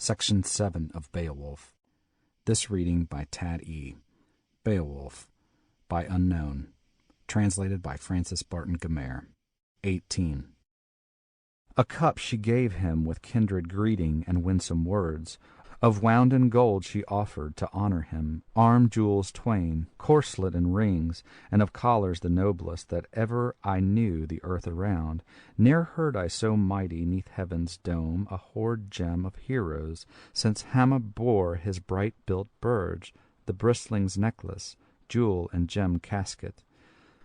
Section 7 of Beowulf. This reading by Tad E. Beowulf, by Unknown. Translated by Francis Barton Gummere. 18. A cup she gave him with kindred greeting and winsome words. Of wounden gold she offered to honor him, arm jewels twain, corslet and rings, and of collars the noblest that ever I knew the earth around. Ne'er heard I so mighty neath heaven's dome a hoard gem of heroes, since Hama bore his bright-built burge, the bristling's necklace, jewel and gem casket.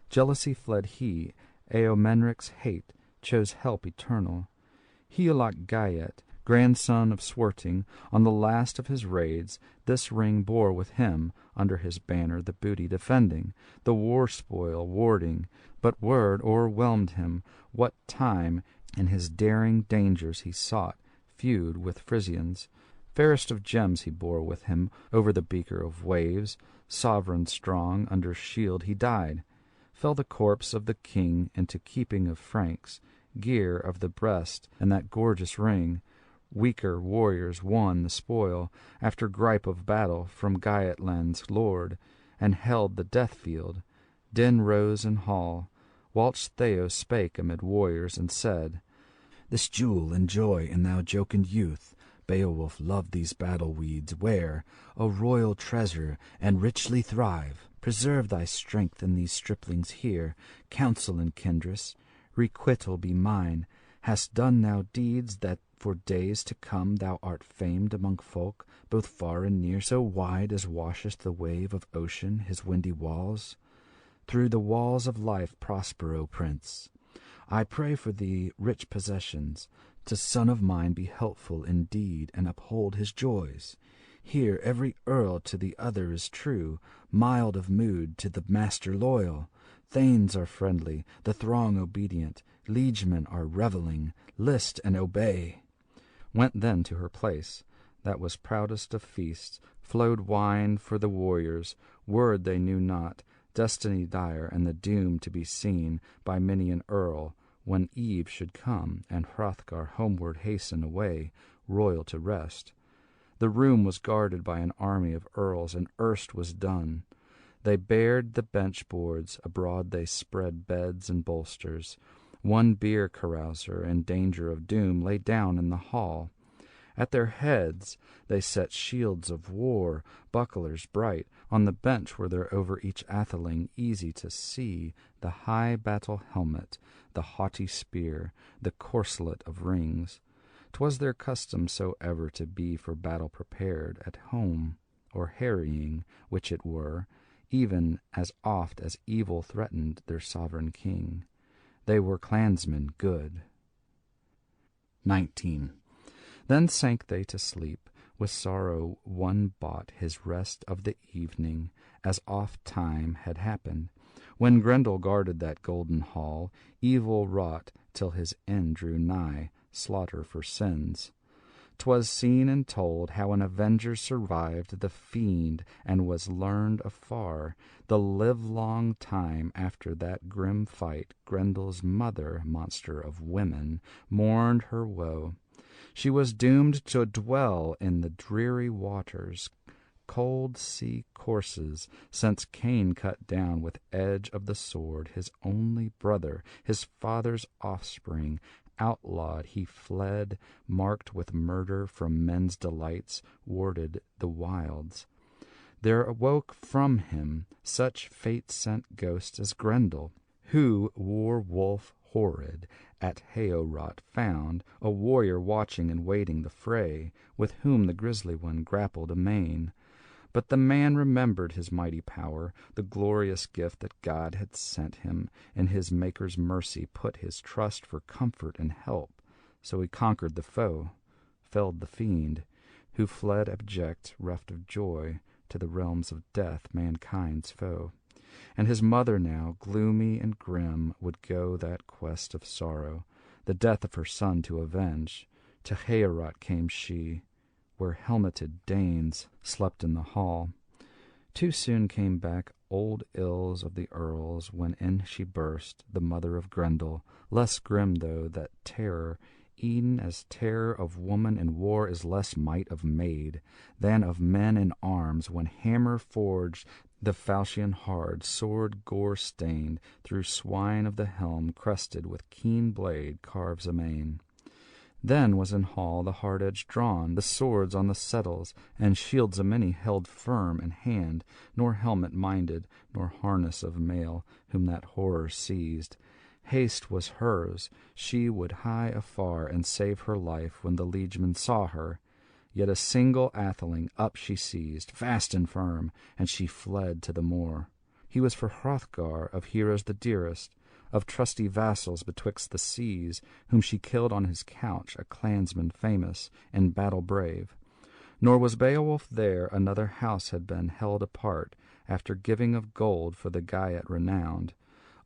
Jealousy fled he, Eomenric's hate, chose help eternal. Hygelac Gaet, grandson of Swerting, on the last of his raids, this ring bore with him, under his banner the booty defending, the war-spoil warding, but word o'erwhelmed him, what time in his daring dangers he sought feud with Frisians. Fairest of gems he bore with him over the beaker of waves, sovereign strong, under shield he died. Fell the corpse of the king into keeping of Franks, gear of the breast and that gorgeous ring. Weaker warriors won the spoil, after gripe of battle, from Gaetland's lord, and held the death-field. Din rose in hall, whilst Theo spake amid warriors, and said, "This jewel enjoy in thou jocund youth. Beowulf loved these battle-weeds, where, a royal treasure, and richly thrive. Preserve thy strength in these striplings here, counsel and kindress, requital be mine. Hast done thou deeds that for days to come thou art famed among folk, both far and near, so wide as washeth the wave of ocean his windy walls? Through the walls of life prosper, O Prince. I pray for thee rich possessions. To son of mine be helpful indeed, and uphold his joys. Here every earl to the other is true, mild of mood to the master loyal. Thanes are friendly, the throng obedient, liegemen are revelling, list and obey." Went then to her place, that was proudest of feasts, flowed wine for the warriors, word they knew not, destiny dire, and the doom to be seen by many an earl, when eve should come, and Hrothgar homeward hasten away, royal to rest. The room was guarded by an army of earls, and erst was done. They bared the bench-boards, abroad they spread beds and bolsters. One beer-carouser, in danger of doom, lay down in the hall. At their heads they set shields of war, bucklers bright. On the bench were there over each atheling, easy to see, the high battle helmet, the haughty spear, the corslet of rings. 'Twas their custom so ever to be for battle prepared, at home, or harrying, which it were, even as oft as evil threatened their sovereign king. They were clansmen good. 19. Then sank they to sleep. With sorrow one bought his rest of the evening, as oft time had happened. When Grendel guarded that golden hall, evil wrought till his end drew nigh, slaughter for sins. 'Twas seen and told how an avenger survived the fiend, and was learned afar. The livelong time after that grim fight, Grendel's mother, monster of women, mourned her woe. She was doomed to dwell in the dreary waters, cold sea courses, since Cain cut down with edge of the sword his only brother, his father's offspring. Outlawed he fled, marked with murder from men's delights, warded the wilds. There awoke from him such fate-sent ghost as Grendel, who, war-wolf horrid, at Heorot found, a warrior watching and waiting the fray, with whom the grisly one grappled amain. But the man remembered his mighty power, the glorious gift that God had sent him, in his Maker's mercy put his trust for comfort and help. So he conquered the foe, felled the fiend, who fled abject, reft of joy, to the realms of death, mankind's foe. And his mother now, gloomy and grim, would go that quest of sorrow, the death of her son to avenge. To Heorot came she, where helmeted Danes slept in the hall. Too soon came back old ills of the earls, when in she burst, the mother of Grendel, less grim though that terror E'en as terror of woman in war is less might of maid than of men in arms, when hammer forged the falchion hard, sword gore-stained, through swine of the helm crested with keen blade carves amain. Then was in hall the hard edge drawn, the swords on the settles, and shields a many held firm in hand, nor helmet minded, nor harness of mail, whom that horror seized. Haste was hers, she would hie afar and save her life when the liegemen saw her. Yet a single atheling up she seized, fast and firm, and she fled to the moor. He was for Hrothgar, of heroes the dearest, of trusty vassals betwixt the seas, whom she killed on his couch, a clansman famous, in battle brave. Nor was Beowulf there, another house had been held apart, after giving of gold for the Geat renowned.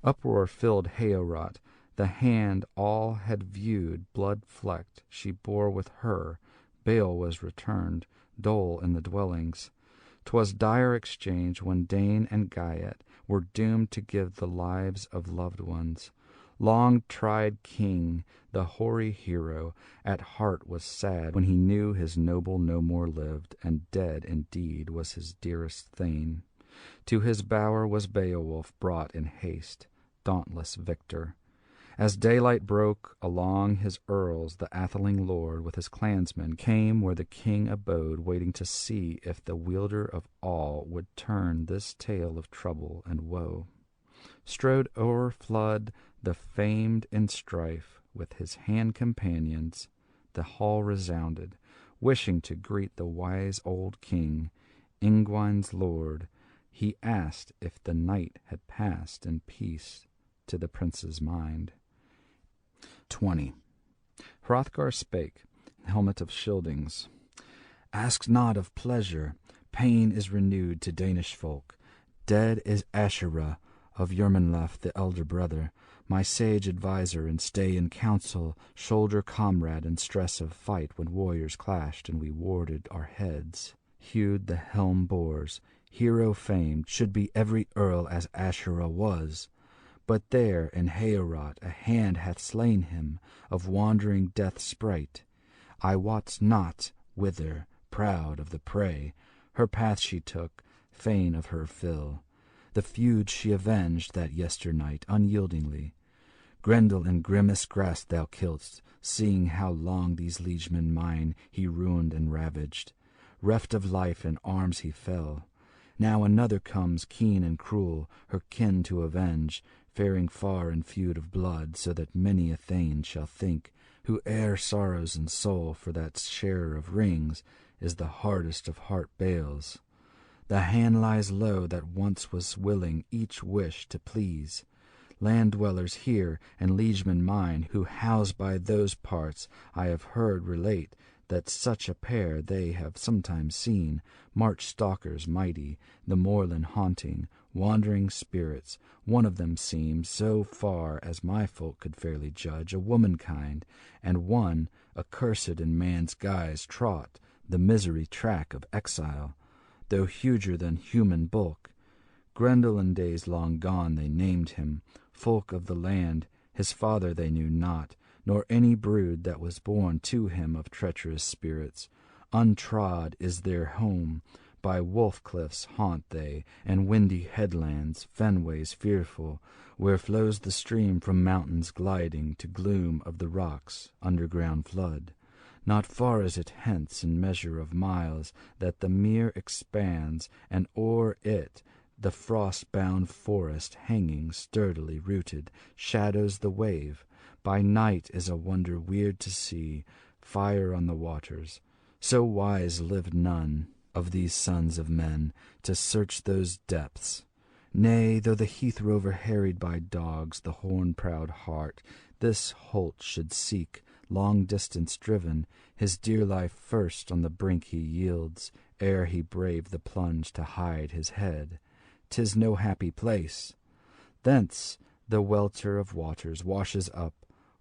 Uproar filled Heorot, the hand all had viewed, blood-flecked, she bore with her. Bale was returned, dole in the dwellings. 'Twas dire exchange when Dane and Geat were doomed to give the lives of loved ones. Long-tried king, the hoary hero, at heart was sad when he knew his noble no more lived, and dead indeed was his dearest thane. To his bower was Beowulf brought in haste, dauntless victor. As daylight broke along his earls, the atheling lord with his clansmen came where the king abode, waiting to see if the wielder of all would turn this tale of trouble and woe. Strode o'er flood the famed in strife with his hand companions, the hall resounded, wishing to greet the wise old king, Ingwines' lord. He asked if the night had passed in peace to the prince's mind. 20. Hrothgar spake, helmet of Scyldings. Ask not of pleasure, pain is renewed to Danish folk. Dead is Asherah of Jormunlaf the elder brother, my sage adviser and stay in council, shoulder comrade in stress of fight when warriors clashed and we warded our heads. Hewed the helm bores, hero famed, should be every earl as Asherah was. But there in Heorot a hand hath slain him, of wandering death sprite. I wots not whither, proud of the prey, her path she took, fain of her fill. The feud she avenged that yesternight unyieldingly. Grendel in grimmest grasp thou killedst, seeing how long these liegemen mine he ruined and ravaged. Reft of life in arms he fell. Now another comes keen and cruel, her kin to avenge, faring far in feud of blood, so that many a thane shall think, who e'er sorrows in soul for that sharer of rings, is the hardest of heart bales. The hand lies low that once was willing each wish to please. Land dwellers here and liegemen mine, who house by those parts, I have heard relate that such a pair they have sometimes seen, march stalkers mighty, the moorland haunting, wandering spirits. One of them seemed, so far as my folk could fairly judge, a womankind, and one, accursed in man's guise, trot the misery track of exile, though huger than human bulk. Grendel in days long gone they named him, folk of the land. His father they knew not, nor any brood that was born to him of treacherous spirits. Untrod is their home, by wolf cliffs haunt they, and windy headlands, fenways fearful, where flows the stream from mountains gliding to gloom of the rocks, underground flood. Not far is it hence in measure of miles that the mere expands, and o'er it the frost-bound forest, hanging sturdily rooted, shadows the wave. By night is a wonder weird to see, fire on the waters. So wise lived none of these sons of men to search those depths. Nay, though the heath rover harried by dogs the horn-proud hart, this holt should seek, long distance driven, his dear life first on the brink he yields, ere he brave the plunge to hide his head. 'Tis no happy place. Thence the welter of waters washes up,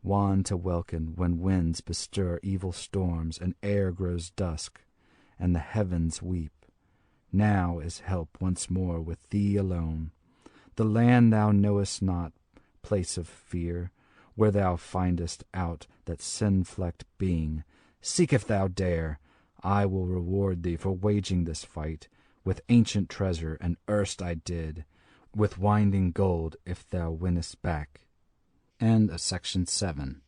wan to welkin when winds bestir evil storms and air grows dusk, and the heavens weep. Now is help once more with thee alone. The land thou knowest not, place of fear, where thou findest out that sin-flecked being, seek if thou dare. I will reward thee for waging this fight, with ancient treasure, and erst I did, with winding gold if thou winnest back. End of section 7.